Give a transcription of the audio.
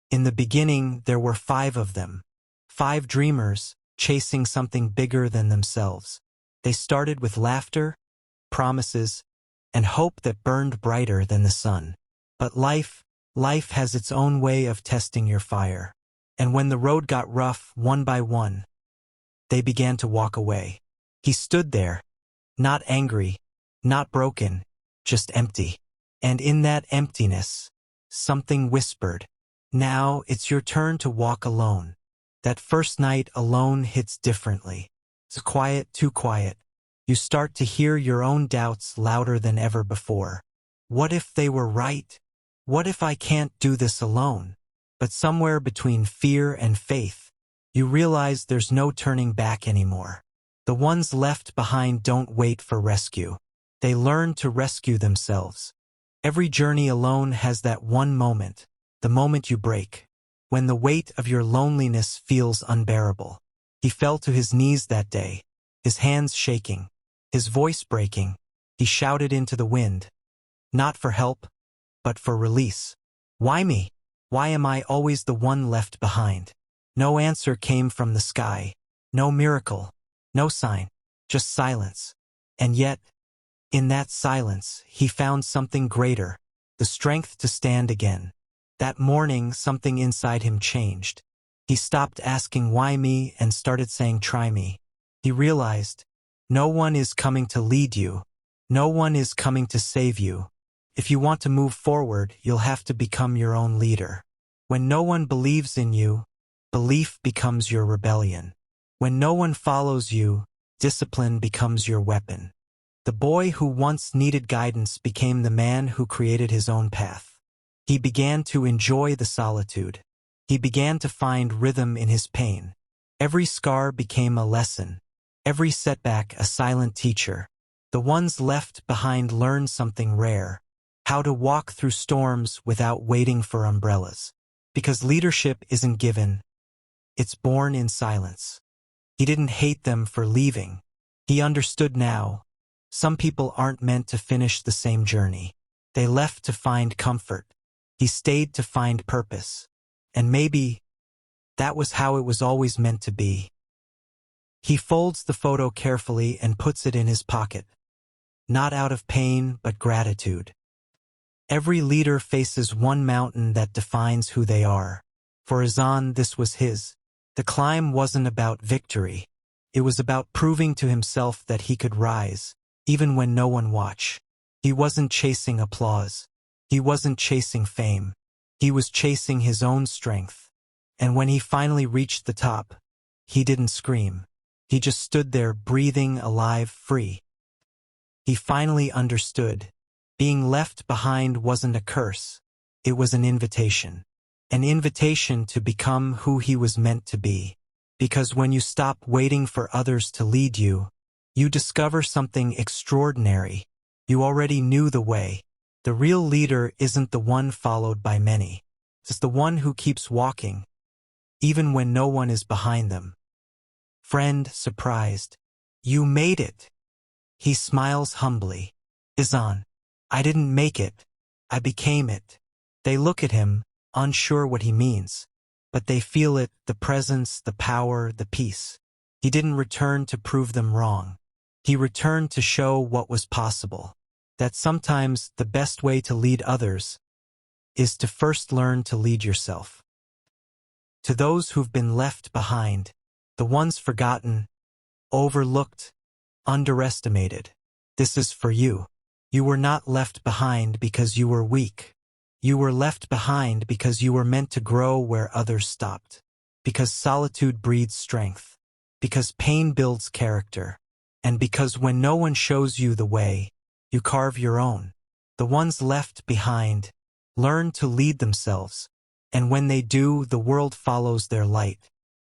In the beginning, there were 5 of them. 5 dreamers, chasing something bigger than themselves. They started with laughter, promises, and hope that burned brighter than the sun. But life has its own way of testing your fire. And when the road got rough, one by one, they began to walk away. He stood there, not angry, not broken, just empty. And in that emptiness, something whispered, "Now it's your turn to walk alone." That first night alone hits differently. It's quiet, too quiet. You start to hear your own doubts louder than ever before. What if they were right? What if I can't do this alone? But somewhere between fear and faith, you realize there's no turning back anymore. The ones left behind don't wait for rescue. They learn to rescue themselves. Every journey alone has that one moment, the moment you break, when the weight of your loneliness feels unbearable. He fell to his knees that day, his hands shaking, his voice breaking. He shouted into the wind, not for help, but for release. Why me? Why am I always the one left behind? No answer came from the sky, no miracle, no sign, just silence. And yet, in that silence, he found something greater, the strength to stand again. That morning, something inside him changed. He stopped asking why me and started saying try me. He realized, no one is coming to lead you. No one is coming to save you. If you want to move forward, you'll have to become your own leader. When no one believes in you, belief becomes your rebellion. When no one follows you, discipline becomes your weapon. The boy who once needed guidance became the man who created his own path. He began to enjoy the solitude. He began to find rhythm in his pain. Every scar became a lesson. Every setback a silent teacher. The ones left behind learned something rare: how to walk through storms without waiting for umbrellas. Because leadership isn't given, it's born in silence. He didn't hate them for leaving. He understood now. Some people aren't meant to finish the same journey. They left to find comfort. He stayed to find purpose. And maybe that was how it was always meant to be. He folds the photo carefully and puts it in his pocket. Not out of pain, but gratitude. Every leader faces one mountain that defines who they are. For Azan, this was his. The climb wasn't about victory. It was about proving to himself that he could rise, even when no one watched. He wasn't chasing applause. He wasn't chasing fame. He was chasing his own strength. And when he finally reached the top, he didn't scream. He just stood there, breathing, alive, free. He finally understood. Being left behind wasn't a curse. It was an invitation. An invitation to become who he was meant to be. Because when you stop waiting for others to lead you, you discover something extraordinary. You already knew the way. The real leader isn't the one followed by many. It's the one who keeps walking, even when no one is behind them. Friend, surprised. You made it. He smiles humbly. Izan, I didn't make it. I became it. They look at him, unsure what he means. But they feel it, the presence, the power, the peace. He didn't return to prove them wrong. He returned to show what was possible. That sometimes the best way to lead others is to first learn to lead yourself. To those who've been left behind, the ones forgotten, overlooked, underestimated, this is for you. You were not left behind because you were weak. You were left behind because you were meant to grow where others stopped. Because solitude breeds strength. Because pain builds character. And because when no one shows you the way, you carve your own. The ones left behind learn to lead themselves. And when they do, the world follows their light.